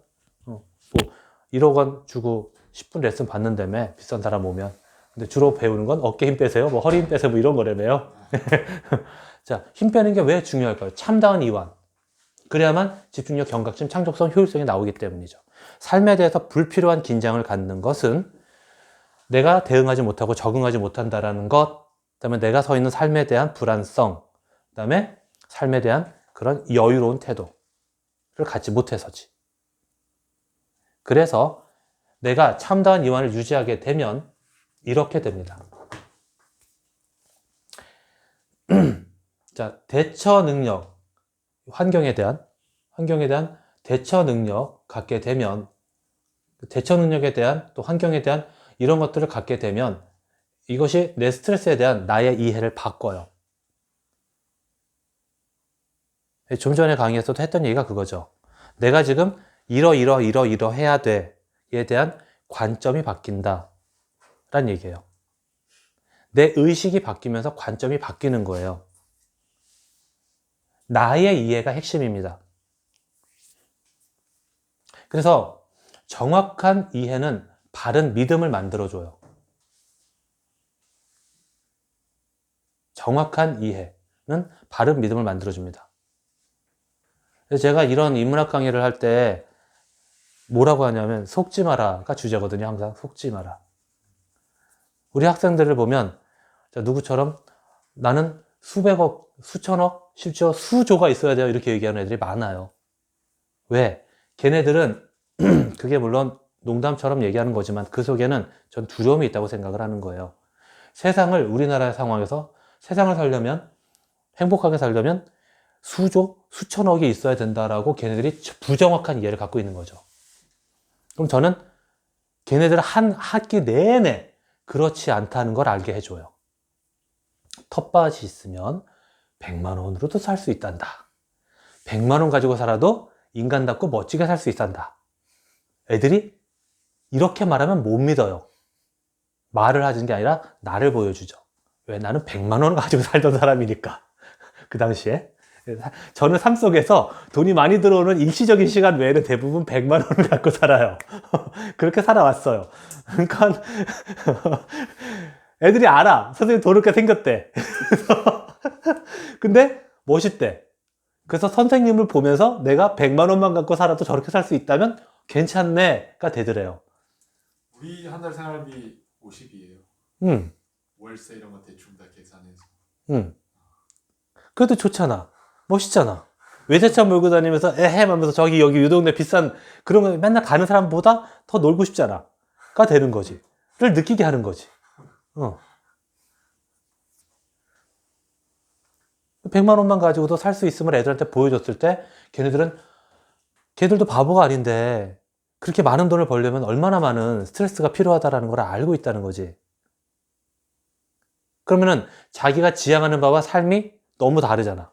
1억 원 주고 10분 레슨 받는다며, 비싼 사람 오면. 근데 주로 배우는 건 어깨 힘 빼세요, 뭐 허리 힘 빼세요, 뭐 이런 거라며요. 자, 힘 빼는 게 왜 중요할까요? 참다운 이완. 그래야만 집중력, 경각심, 창조성, 효율성이 나오기 때문이죠. 삶에 대해서 불필요한 긴장을 갖는 것은 내가 대응하지 못하고 적응하지 못한다라는 것, 그다음에 내가 서 있는 삶에 대한 불안성, 그다음에 삶에 대한 그런 여유로운 태도를 갖지 못해서지. 그래서 내가 참다운 이완을 유지하게 되면 이렇게 됩니다. 자, 대처 능력, 환경에 대한 대처 능력 갖게 되면, 대처 능력에 대한 또 환경에 대한 이런 것들을 갖게 되면 이것이 내 스트레스에 대한 나의 이해를 바꿔요. 좀 전에 강의에서도 했던 얘기가 그거죠. 내가 지금 이러해야 돼에 대한 관점이 바뀐다 라는 얘기예요. 내 의식이 바뀌면서 관점이 바뀌는 거예요. 나의 이해가 핵심입니다. 그래서 정확한 이해는 바른 믿음을 만들어줘요. 정확한 이해는 바른 믿음을 만들어줍니다. 그래서 제가 이런 인문학 강의를 할 때 뭐라고 하냐면 속지 마라가 주제거든요. 항상 속지 마라. 우리 학생들을 보면 누구처럼 나는 수백억, 수천억, 심지어 수조가 있어야 돼요, 이렇게 얘기하는 애들이 많아요. 왜? 걔네들은 그게 물론 농담처럼 얘기하는 거지만 그 속에는 전 두려움이 있다고 생각을 하는 거예요. 세상을, 우리나라의 상황에서 세상을 살려면, 행복하게 살려면 수조, 수천억이 있어야 된다라고 걔네들이 부정확한 이해를 갖고 있는 거죠. 그럼 저는 걔네들 한 학기 내내 그렇지 않다는 걸 알게 해줘요. 텃밭이 있으면 100만 원으로도 살 수 있단다. 100만 원 가지고 살아도 인간답고 멋지게 살 수 있단다. 애들이 이렇게 말하면 못 믿어요. 말을 하는 게 아니라 나를 보여주죠. 왜? 나는 100만 원을 가지고 살던 사람이니까. 그 당시에. 저는 삶 속에서 돈이 많이 들어오는 일시적인 시간 외에는 대부분 100만 원을 갖고 살아요. 그렇게 살아왔어요. 그러니까 애들이 알아. 선생님 돈 이렇게 생겼대. 근데 멋있대. 그래서 선생님을 보면서 내가 100만 원만 갖고 살아도 저렇게 살 수 있다면 괜찮네가 되더래요. 우리 한 달 생활비 50이에요. 응, 월세 이런 거 대충 다 계산해서. 응. 그래도 좋잖아. 멋있잖아. 외제차 몰고 다니면서 에헤 하면서 저기 여기 이 동네 비싼 그런 거 맨날 가는 사람보다 더 놀고 싶잖아. 가 되는 거지. 를 느끼게 하는 거지. 100만 원만 가지고도 살 수 있음을 애들한테 보여줬을 때 걔들도 바보가 아닌데 그렇게 많은 돈을 벌려면 얼마나 많은 스트레스가 필요하다라는 걸 알고 있다는 거지. 그러면은 자기가 지향하는 바와 삶이 너무 다르잖아.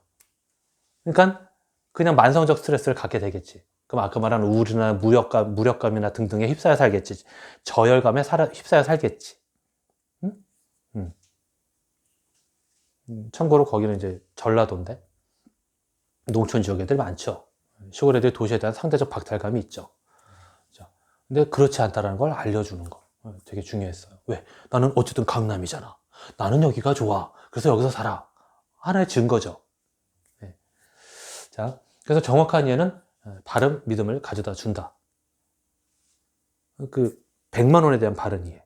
그러니까 그냥 만성적 스트레스를 갖게 되겠지. 그럼 아까 말한 우울이나 무력감이나 등등에 휩싸여 살겠지. 저열감에 휩싸여 살겠지. 응? 응. 참고로 거기는 이제 전라도인데 농촌 지역 애들 많죠. 시골 애들이 도시에 대한 상대적 박탈감이 있죠. 근데 그렇지 않다는 걸 알려주는 거 되게 중요했어요. 왜? 나는 어쨌든 강남이잖아. 나는 여기가 좋아. 그래서 여기서 살아. 하나의 증거죠. 네. 자, 그래서 정확한 이해는 바른 믿음을 가져다 준다. 그 100만 원에 대한 바른 이해.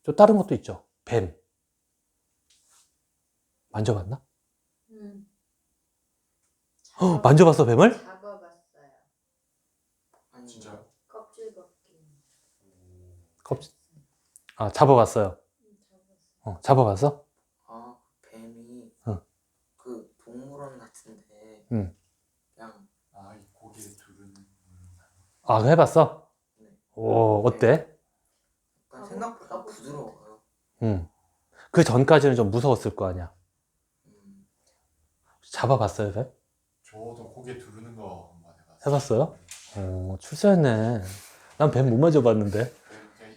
또 다른 것도 있죠. 뱀. 만져봤나? 만져봤어, 뱀을? 잡아봤어요. 진짜요? 껍질 벗기. 아, 잡아봤어요. 잡았어. 잡아봤어? 아, 뱀이 응. 그 동물원 같은데 응. 그냥 아, 이 고기에 두르는. 아, 그거 해봤어? 네. 오, 어때? 약간 생각보다 부드러워요. 응. 그 전까지는 좀 무서웠을 거 아니야. 음, 잡아봤어요, 뱀? 저도 고기에 두르는 거 한번 해봤어요. 해봤어요? 출세했네. 난 뱀 못 만져봤는데. 그냥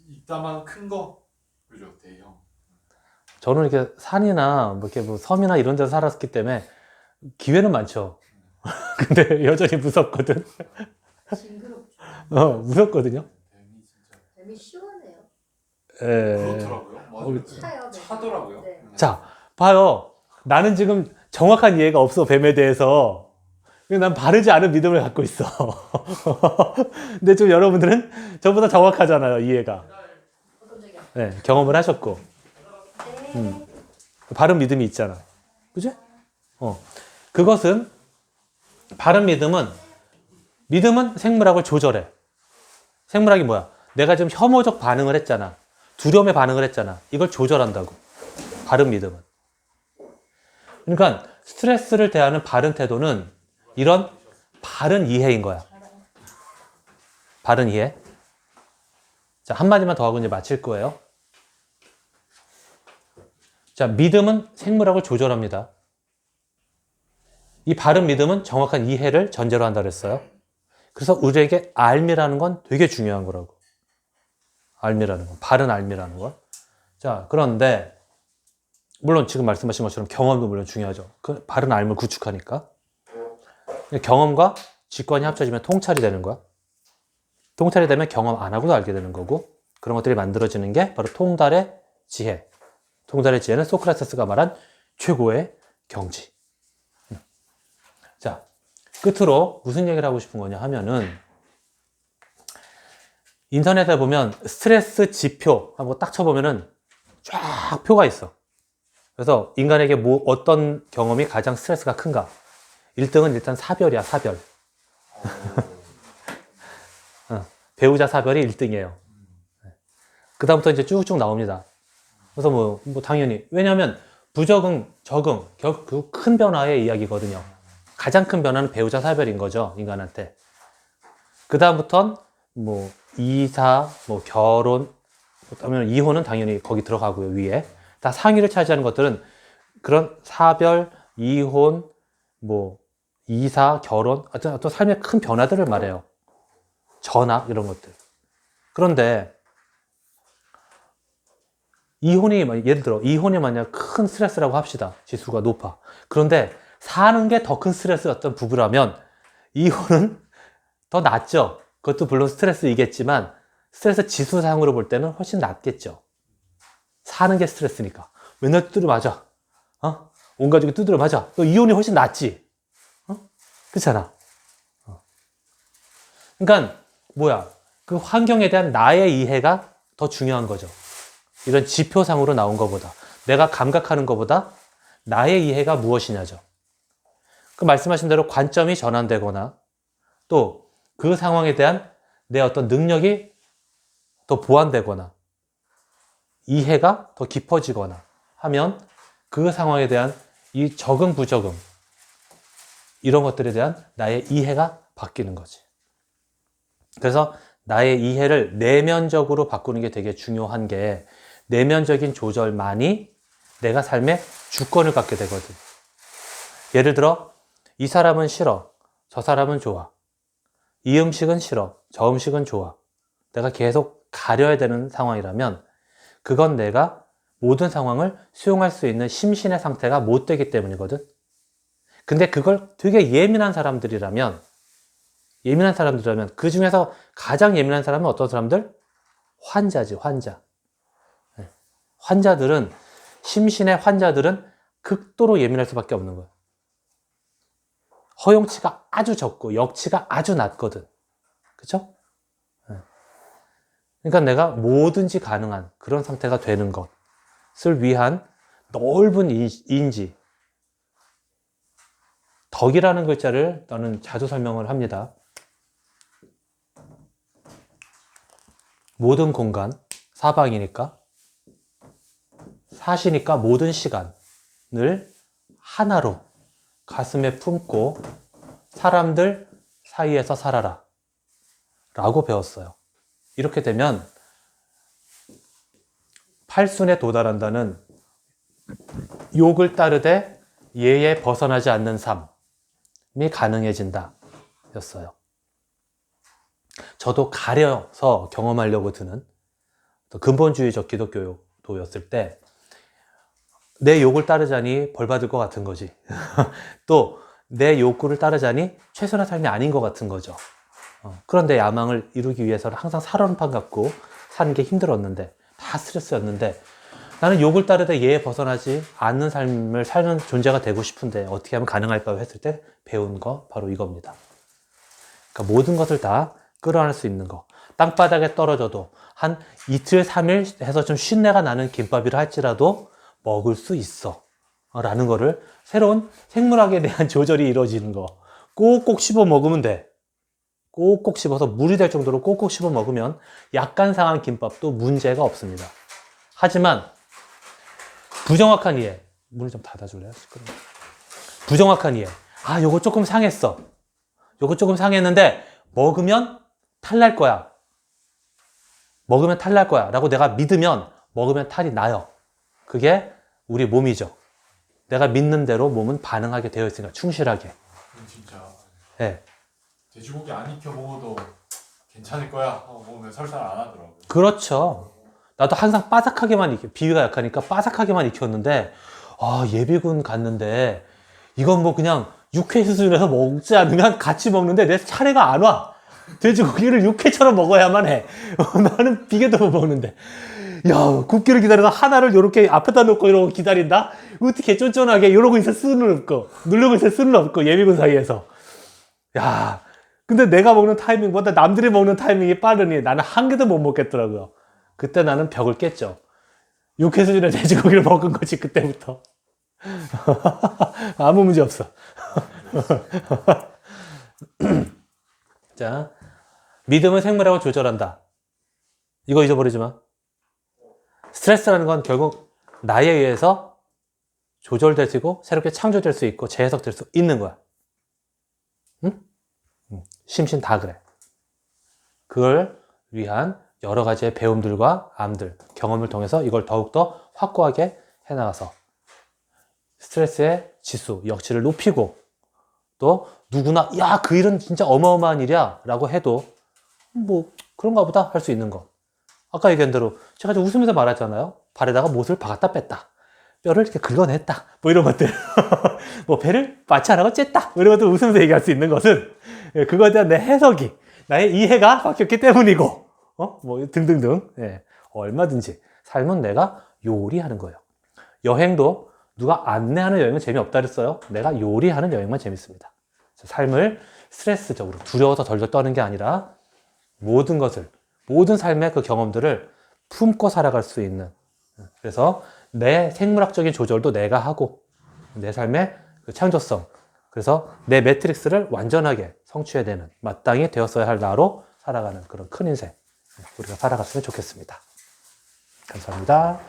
이따만 큰 거. 그죠, 대형. 저는 이렇게 산이나 뭐 이렇게 뭐 섬이나 이런 데서 살았기 때문에 기회는 많죠. 근데 여전히 무섭거든. 징그럽죠. 무섭거든요. 뱀이 진짜. 뱀이 시원해요. 그렇더라고요. 맞아요. 차요. 뱀이. 차더라고요. 네. 자, 봐요. 나는 지금 정확한 이해가 없어, 뱀에 대해서. 난 바르지 않은 믿음을 갖고 있어. 근데 좀 여러분들은 저보다 정확하잖아요, 이해가. 깜짝이야. 네, 경험을 하셨고. 네. 바른 믿음이 있잖아. 그지? 그것은, 바른 믿음은 생물학을 조절해. 생물학이 뭐야? 내가 지금 혐오적 반응을 했잖아. 두려움의 반응을 했잖아. 이걸 조절한다고. 바른 믿음은. 그러니까 스트레스를 대하는 바른 태도는 이런 바른 이해인 거야. 바른 이해. 자, 한마디만 더 하고 이제 마칠 거예요. 자, 믿음은 생물학을 조절합니다. 이 바른 믿음은 정확한 이해를 전제로 한다 그랬어요. 그래서 우리에게 알미라는 건 되게 중요한 거라고. 알미라는 건. 바른 알미라는 건. 자, 그런데 물론 지금 말씀하신 것처럼 경험도 물론 중요하죠. 그 바른 알을 구축하니까. 경험과 직관이 합쳐지면 통찰이 되는 거야. 통찰이 되면 경험 안 하고도 알게 되는 거고, 그런 것들이 만들어지는 게 바로 통달의 지혜. 통달의 지혜는 소크라테스가 말한 최고의 경지. 자, 끝으로 무슨 얘기를 하고 싶은 거냐 하면은, 인터넷에 보면 스트레스 지표 하고 딱 쳐보면은 쫙 표가 있어. 그래서 인간에게 어떤 경험이 가장 스트레스가 큰가? 1등은 일단 사별이야, 사별. 배우자 사별이 1등이에요. 그 다음부터 이제 쭉쭉 나옵니다. 그래서 뭐 당연히. 왜냐하면 부적응, 적응, 결국 큰 변화의 이야기거든요. 가장 큰 변화는 배우자 사별인 거죠, 인간한테. 그 다음부터는 뭐 이사, 뭐 결혼, 그다음에 이혼은 당연히 거기 들어가고요, 위에. 다 상위를 차지하는 것들은 그런 사별, 이혼, 뭐 이사, 결혼, 어떤 삶의 큰 변화들을 말해요. 전학 이런 것들. 그런데 예를 들어 이혼이 만약 큰 스트레스라고 합시다. 지수가 높아. 그런데 사는 게 더 큰 스트레스였던 부부라면 이혼은 더 낫죠. 그것도 물론 스트레스이겠지만 스트레스 지수상으로 볼 때는 훨씬 낫겠죠. 사는 게 스트레스니까. 맨날 두드려 맞아. 온 가족이 두드려 맞아. 너 이혼이 훨씬 낫지. 그렇잖아. 그러니까 뭐야? 그 환경에 대한 나의 이해가 더 중요한 거죠. 이런 지표상으로 나온 것보다, 내가 감각하는 것보다 나의 이해가 무엇이냐죠. 그 말씀하신 대로 관점이 전환되거나 또 그 상황에 대한 내 어떤 능력이 더 보완되거나 이해가 더 깊어지거나 하면 그 상황에 대한 이 적응 부적응 이런 것들에 대한 나의 이해가 바뀌는 거지. 그래서 나의 이해를 내면적으로 바꾸는 게 되게 중요한 게 내면적인 조절만이 내가 삶의 주권을 갖게 되거든. 예를 들어 이 사람은 싫어, 저 사람은 좋아. 이 음식은 싫어, 저 음식은 좋아. 내가 계속 가려야 되는 상황이라면 그건 내가 모든 상황을 수용할 수 있는 심신의 상태가 못 되기 때문이거든. 근데 그걸 되게 예민한 사람들이라면 그 중에서 가장 예민한 사람은 어떤 사람들? 환자지, 환자. 환자들은, 심신의 환자들은 극도로 예민할 수밖에 없는 거야. 허용치가 아주 적고 역치가 아주 낮거든. 그쵸? 그러니까 내가 뭐든지 가능한 그런 상태가 되는 것을 위한 넓은 인지. 덕이라는 글자를 나는 자주 설명을 합니다. 모든 공간, 사방이니까, 사시니까 모든 시간을 하나로 가슴에 품고 사람들 사이에서 살아라 라고 배웠어요. 이렇게 되면 팔순에 도달한다는 욕을 따르되 예에 벗어나지 않는 삶이 가능해진다 였어요. 저도 가려서 경험하려고 드는 근본주의적 기독교도였을 때 내 욕을 따르자니 벌 받을 것 같은 거지. 또 내 욕구를 따르자니 최선의 삶이 아닌 것 같은 거죠. 그런데 야망을 이루기 위해서는 항상 살얼음판 갖고 사는 게 힘들었는데 다 스트레스였는데 나는 욕을 따르되 예에 벗어나지 않는 삶을 사는 존재가 되고 싶은데 어떻게 하면 가능할까 했을 때 배운 거 바로 이겁니다. 그러니까 모든 것을 다 끌어안을 수 있는 거. 땅바닥에 떨어져도 한 이틀, 3일 해서 좀 쉰내가 나는 김밥이라 할지라도 먹을 수 있어 라는 거를 새로운 생물학에 대한 조절이 이루어지는 거. 꼭꼭 씹어 먹으면 돼. 꼭꼭 씹어서 물이 될 정도로 꼭꼭 씹어 먹으면 약간 상한 김밥도 문제가 없습니다. 하지만 부정확한 이해, 문을 좀 닫아줄래요? 시끄러워. 부정확한 이해. 요거 조금 상했어. 요거 조금 상했는데 먹으면 탈날 거야. 먹으면 탈날 거야 라고 내가 믿으면 먹으면 탈이 나요. 그게 우리 몸이죠. 내가 믿는 대로 몸은 반응하게 되어 있으니까 충실하게. 진짜 네. 돼지고기 안 익혀 먹어도 괜찮을 거야 하고 먹으면 설사 안 하더라고요. 그렇죠. 나도 항상 바삭하게만 익혀. 비위가 약하니까 바삭하게만 익혔는데 예비군 갔는데 이건 뭐 그냥 육회 수준에서 먹지 않으면 같이 먹는데 내 차례가 안 와. 돼지고기를 육회처럼 먹어야만 해. 나는 비계도 못 먹는데. 야, 굽기를 기다려서 하나를 이렇게 앞에다 놓고 이러고 기다린다? 어떻게 쫀쫀하게 이러고 있을 수는 없고, 누르고 있을 수는 없고, 예비군 사이에서. 야, 근데 내가 먹는 타이밍보다 남들이 먹는 타이밍이 빠르니 나는 한 개도 못 먹겠더라고요. 그때 나는 벽을 깼죠. 육회 수준의 돼지고기를 먹은 거지, 그때부터. 아무 문제 없어. 자, 믿음은 생물학을 조절한다. 이거 잊어버리지 마. 스트레스라는 건 결국 나에 의해서 조절되고 새롭게 창조될 수 있고 재해석될 수 있는 거야. 응? 심신 다 그래. 그걸 위한 여러 가지의 배움들과 암들, 경험을 통해서 이걸 더욱더 확고하게 해나가서 스트레스의 지수, 역치를 높이고 또 누구나 야, 그 일은 진짜 어마어마한 일이야 라고 해도 뭐 그런가 보다 할 수 있는 거. 아까 얘기한 대로 제가 웃으면서 말했잖아요. 발에다가 못을 박았다 뺐다. 뼈를 이렇게 긁어냈다. 뭐 이런 것들. 뭐 배를 마찰하고 쬐다. 뭐 이런 것들 웃으면서 얘기할 수 있는 것은 그거에 대한 내 해석이, 나의 이해가 바뀌었기 때문이고, 뭐 등등등. 예, 얼마든지 삶은 내가 요리하는 거예요. 여행도 누가 안내하는 여행은 재미없다 그랬어요. 내가 요리하는 여행만 재밌습니다. 삶을 스트레스적으로 두려워서 덜덜 떠는 게 아니라 모든 것을, 모든 삶의 그 경험들을 품고 살아갈 수 있는, 그래서 내 생물학적인 조절도 내가 하고 내 삶의 그 창조성, 그래서 내 매트릭스를 완전하게 성취해야 되는, 마땅히 되었어야 할 나로 살아가는 그런 큰 인생 우리가 살아갔으면 좋겠습니다. 감사합니다.